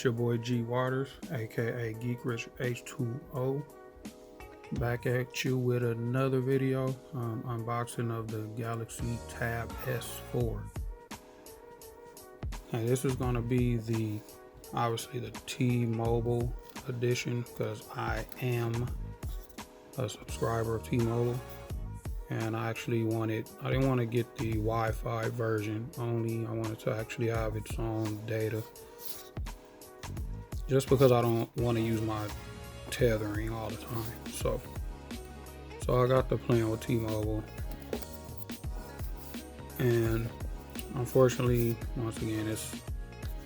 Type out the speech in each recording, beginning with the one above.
It's your boy G Waters, aka Geek Rich H2O, back at you with another video unboxing of the Galaxy Tab S4. And this is going to be obviously the T-Moble edition, because I am a subscriber of T-Moble, and I didn't want to get the Wi-Fi version only. I wanted to actually have its own data, just because I don't want to use my tethering all the time. So I got the plan with T-Mobile, and unfortunately, once again, it's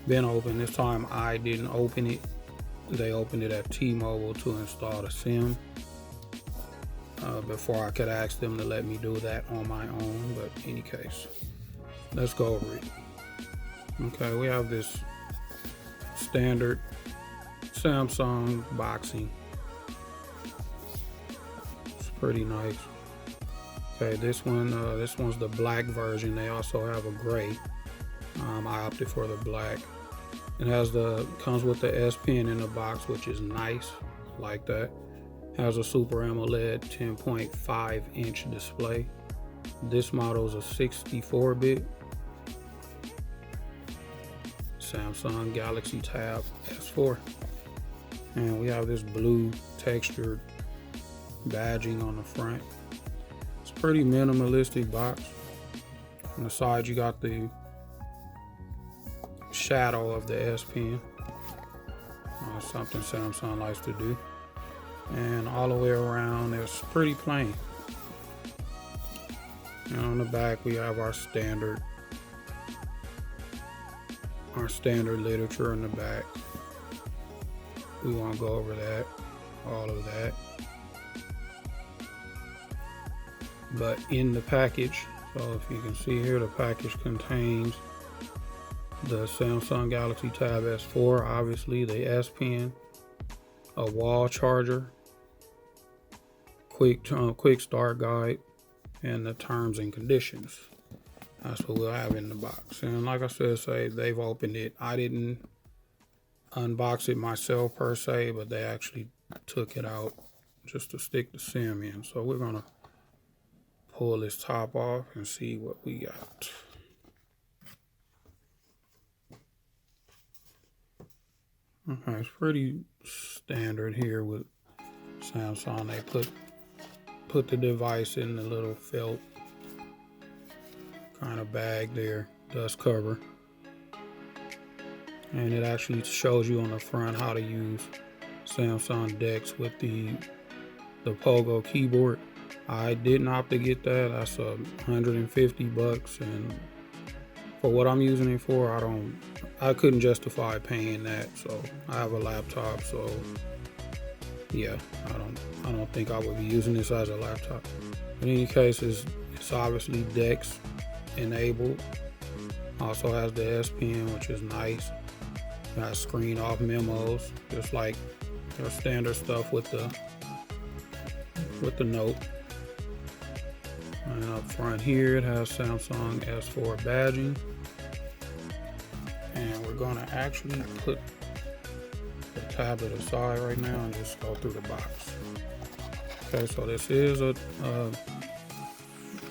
been open. This time I didn't open it. They opened it at T-Mobile to install the SIM before I could ask them to let me do that on my own. But in any case, let's go over it. Okay, we have this standard Samsung boxing. It's pretty nice. Okay, this one's the black version. They also have a gray. I opted for the black. It comes with the S Pen in the box, which is nice, like that. Has a Super AMOLED 10.5 inch display. This model is a 64-bit Samsung Galaxy Tab S4. And we have this blue textured badging on the front. It's a pretty minimalistic box. On the side you got the shadow of the S Pen. Something Samsung likes to do. And all the way around it's pretty plain. And on the back we have our standard literature in the back. We won't go over that, all of that. But in the package, so if you can see here, the package contains the Samsung Galaxy Tab S4, obviously the S Pen, a wall charger, quick start guide, and the terms and conditions. That's what we'll have in the box. And like I said, they've opened it. I didn't unbox it myself per se, but they actually took it out just to stick the SIM in. So we're gonna pull this top off and see what we got. Okay, it's pretty standard here with Samsung. They put the device in the little felt kind of bag there, dust cover. And it actually shows you on the front how to use Samsung DeX with the Pogo keyboard. I didn't opt to get that. That's $150, and for what I'm using it for, I couldn't justify paying that. So I have a laptop, so yeah, I don't think I would be using this as a laptop. In any case, it's obviously DeX enabled. Also has the S Pen, which is nice. Got screen off memos, just like their standard stuff with the Note. And up front here, it has Samsung S4 badging. And we're gonna actually put the tablet aside right now and just go through the box. Okay, so this is a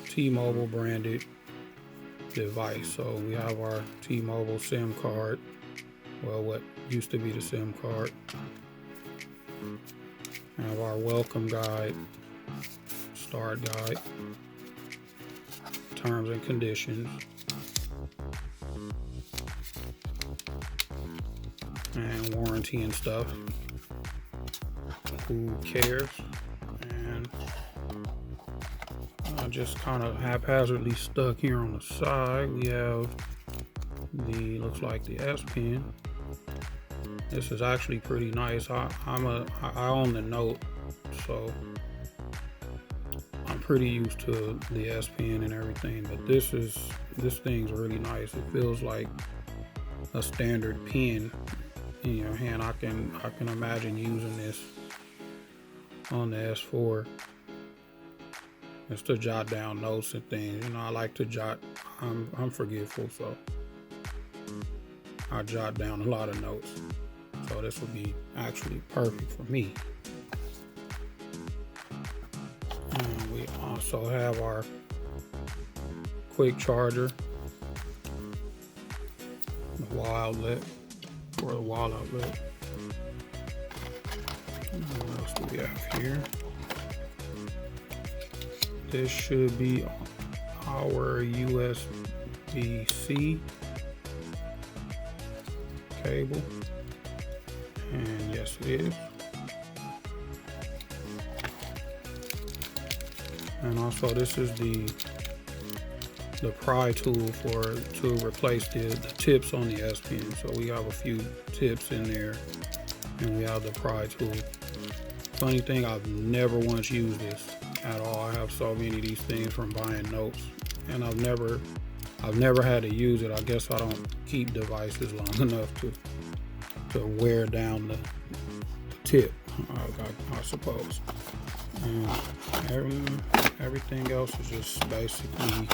T-Mobile branded device. So we have our T-Mobile SIM card. Well, what used to be the SIM card. We have our welcome guide, start guide, terms and conditions, and warranty and stuff. Who cares? And just kind of haphazardly stuck here on the side, we have looks like the S Pen. This is actually pretty nice. I own the Note, so I'm pretty used to the S Pen and everything, but this thing's really nice. It feels like a standard pen in your hand. I can imagine using this on the S4 just to jot down notes and things. You know, I like to jot. I'm forgetful, so I jot down a lot of notes. So this will be actually perfect for me. And we also have our quick charger, the wall outlet, or the wall outlet. What else do we have here? This should be our USB-C cable, and yes it is. And also this is the pry tool to replace the tips on the S Pen. So we have a few tips in there, and we have the pry tool. Funny thing, I've never once used this at all. I have so many of these things from buying notes, and I've never had to use it. I guess I don't keep devices long enough to wear down the tip, I suppose. And everything else is just basically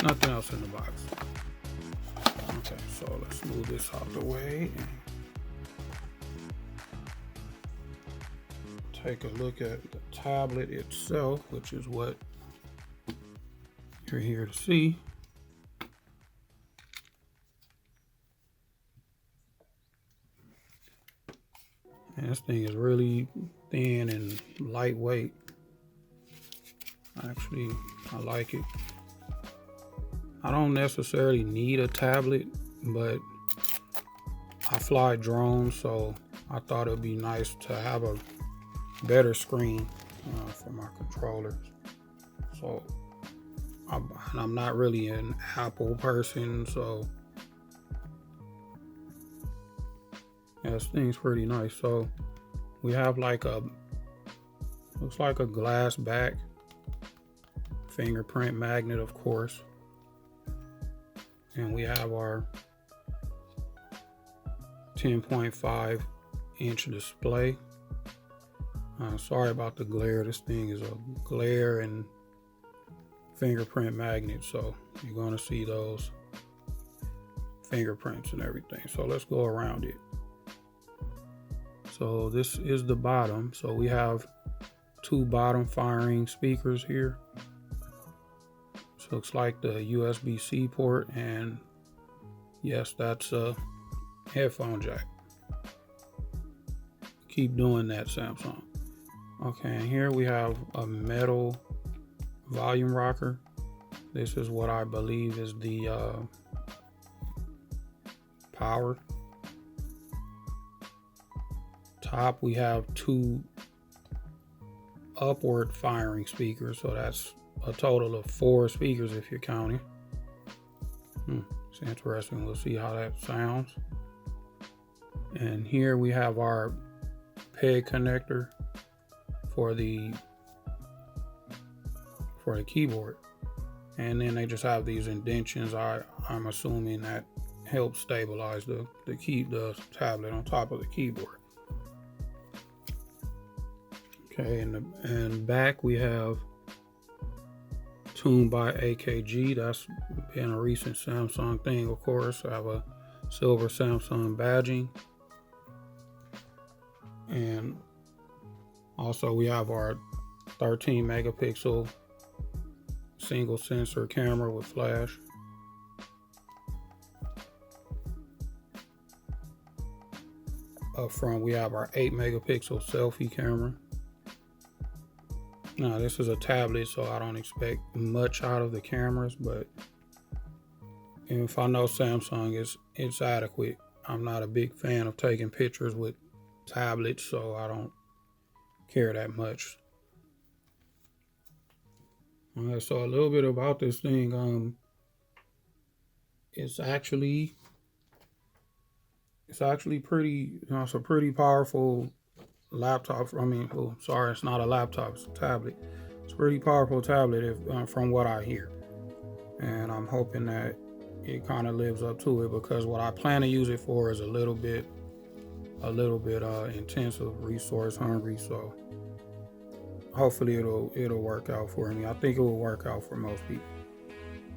nothing else in the box. Okay, so let's move this out the way and take a look at the tablet itself, which is what you're here to see. And this thing is really thin and lightweight. Actually, I like it. I don't necessarily need a tablet, but I fly drones, so I thought it'd be nice to have a better screen for my controllers. So I'm not really an Apple person, so yeah, this thing's pretty nice. So we have like looks like a glass back, fingerprint magnet, of course, and we have our 10.5 inch display. Sorry about the glare. This thing is a glare and fingerprint magnet, so you're going to see those fingerprints and everything. So let's go around it. So this is the bottom. So we have two bottom firing speakers here. This looks like the USB-C port, and yes, that's a headphone jack. Keep doing that, Samsung. Okay, and here we have a metal volume rocker. This is what I believe is the power. Top, we have two upward firing speakers, so that's a total of 4 speakers if you're counting. It's interesting. We'll see how that sounds. And here we have our peg connector for the keyboard, and then they just have these indentions. I'm assuming that helps stabilize the tablet on top of the keyboard. Okay, and back we have tuned by AKG. That's been a recent Samsung thing, of course. I have a silver Samsung badging, and also we have our 13 megapixel single sensor camera with flash. Up front we have our 8 megapixel selfie camera. Now this is a tablet, so I don't expect much out of the cameras, but if I know Samsung, it's adequate. I'm not a big fan of taking pictures with tablets, so I don't care that much. Alright, so a little bit about this thing. It's actually pretty, it's a pretty powerful laptop. It's not a laptop, it's a tablet. It's a pretty powerful tablet from what I hear, and I'm hoping that it kind of lives up to it, because what I plan to use it for is a little bit intensive, resource hungry. So hopefully it'll work out for me. I think it will work out for most people.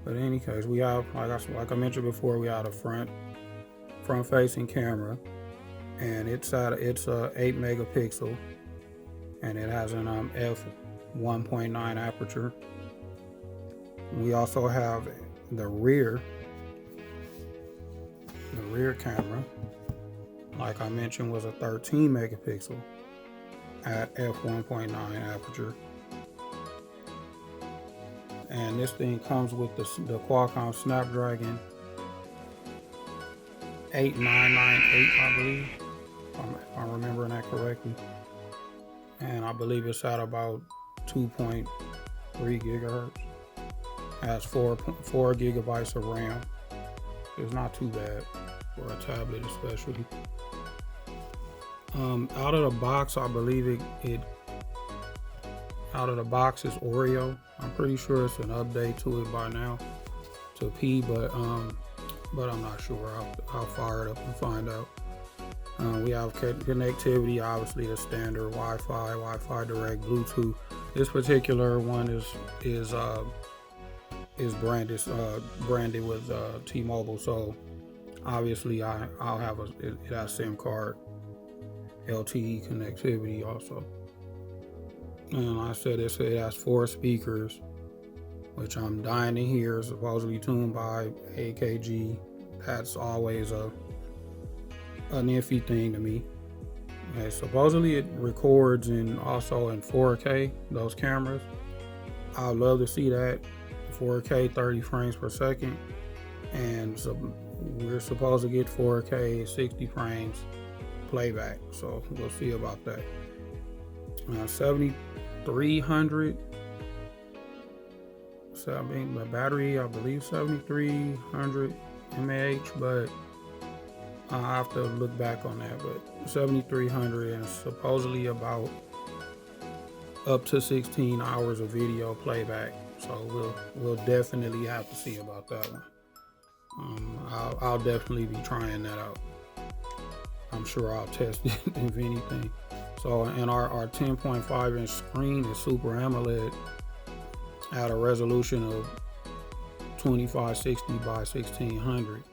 But in any case, we have, like I mentioned before, we have a front front-facing camera, and it's a 8 megapixel, and it has an f 1.9 aperture. We also have the rear camera, like I mentioned, was a 13 megapixel at f 1.9 aperture. And this thing comes with the Qualcomm Snapdragon 8998, I believe, if I'm remembering that correctly. And I believe it's at about 2.3 gigahertz. Has 4 gigabytes of RAM. It's not too bad for a tablet, especially. Out of the box, I believe it out of the box is Oreo. I'm pretty sure it's an update to it by now, to P, but I'm not sure. I'll fire it up and find out. We have connectivity, obviously the standard Wi-Fi Direct, Bluetooth. This particular one is branded with T-Moble, so obviously I'll have it has SIM card, LTE connectivity also. And like I said, it has 4 speakers, which I'm dying to hear, supposedly tuned by AKG. That's always an iffy thing to me. And supposedly it records also in 4K, those cameras. I'd love to see that. 4K 30 frames per second. And so we're supposed to get 4K 60 frames playback. So we'll see about that. 7300. So I mean, the battery, I believe 7300 mAh, but I have to look back on that. But 7300 and supposedly about up to 16 hours of video playback. So we'll definitely have to see about that one. I'll definitely be trying that out. I'm sure I'll test it if anything. So, and our 10.5 inch screen is Super AMOLED at a resolution of 2560 by 1600.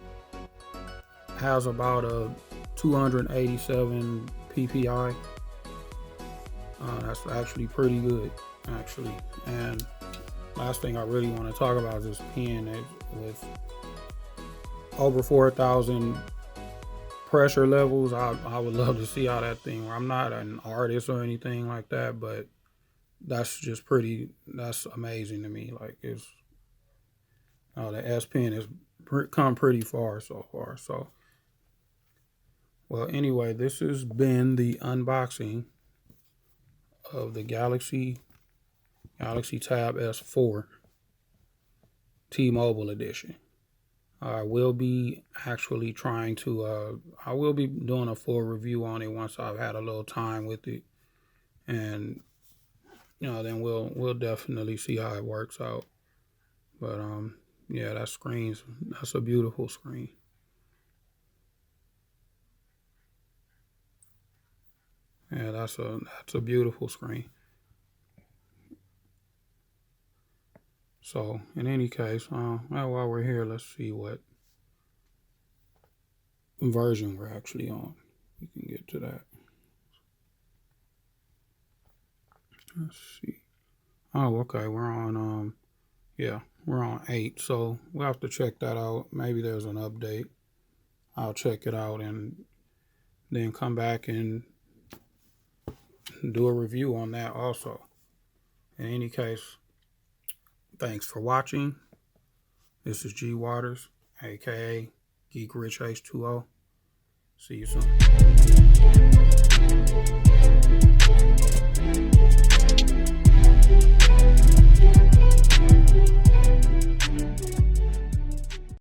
Has about a 287 ppi. That's actually pretty good, actually. And last thing I really want to talk about is this pen with over 4,000 pressure levels. I would love to see how that thing. I'm not an artist or anything like that, but that's just that's amazing to me. Like, it's the S Pen has come pretty far so far. So, well, anyway, this has been the unboxing of the Galaxy Tab S4 T-Mobile edition. I will be actually trying to, I will be doing a full review on it once I've had a little time with it. And, then we'll definitely see how it works out. But, yeah, that's a beautiful screen. Yeah, that's a beautiful screen. So, in any case, while we're here, let's see what version we're actually on. We can get to that. Let's see. Oh, okay, we're on, we're on 8, so we'll have to check that out. Maybe there's an update. I'll check it out and then come back and do a review on that also. In any case, thanks for watching. This is G Waters, aka Geek Rich H2O. See you soon.